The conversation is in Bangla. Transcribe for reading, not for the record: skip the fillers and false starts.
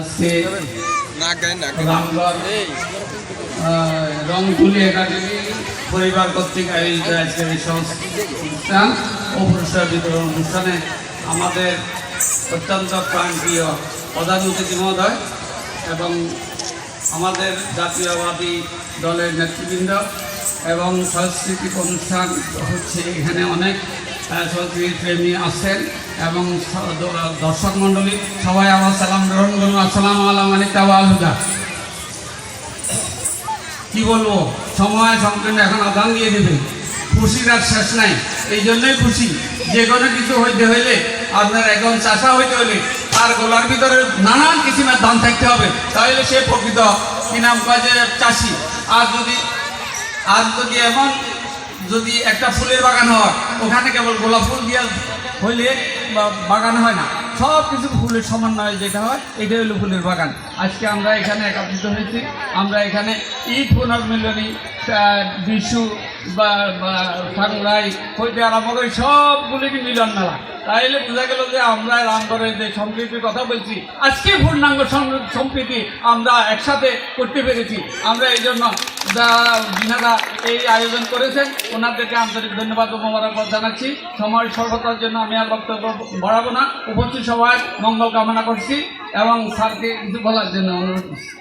আজকে রামগড় রংতুলি একাডেমি পরিবার কর্তৃক আয়োজিত আজকের এই অনুষ্ঠান ও পুরস্কার বিতরণ অনুষ্ঠানে আমাদের অত্যন্ত প্রাণপ্রিয় প্রধান অতিথি মহোদয় এবং আমাদের জাতীয়বাদী দলের নেতৃবৃন্দ এবং সাংস্কৃতিক অনুষ্ঠান হচ্ছে এখানে অনেক সংস্কৃতিক প্রেমী আছেন এবং দর্শক মণ্ডলী সবাই আমার সালাম গ্রহণ করুন। আসসালামু আলাইকুম। কি বলবো, সময় সংকীর্ণ, এখন আদান দিয়ে দেবে, খুশির আর শেষ নাই। এই জন্যই খুশি, যে কোনো কিছু হইতে হইলে আপনার এখন চাষা হইতে হলে তার গোলার ভিতরে নানান কিসিমের ধান থাকতে হবে, তাহলে সে প্রকৃত কি নাম কয় যে চাষি। আর যদি এমন যদি একটা ফুলের বাগান হয়, ওখানে কেবল গোলাপ ফুল দিয়ে হইলে বাগান হয় না, সব কিছু ফুলের সমন্বয় যেটা হয় এটা হলো ফুলের বাগান। আজকে আমরা এখানে একত্রিত হয়েছি, আমরা এখানে ঈদ পুনর্মিলনী, বিশু বা ঠাকুরাই হইতে আরম্ভ করে সবগুলিকে মিলন মেলা। তাইলে বোঝা গেল যে আমরা রামগড়ের যে সম্প্রীতির কথা বলছি, আজকে পূর্ণাঙ্গ সম্প্রীতি আমরা একসাথে করতে পেরেছি। আমরা এই জন্য যিনারা এই আয়োজন করেছেন ওনাদেরকে আন্তরিক ধন্যবাদ ও মোবারকবাদ জানাচ্ছি। সময় স্বল্পতার জন্য আমি আর বক্তব্য বাড়াবো না, উপস্থিত সবাই মঙ্গল কামনা করছি এবং স্যারকে কিছু বলার জন্য অনুরোধ করছি।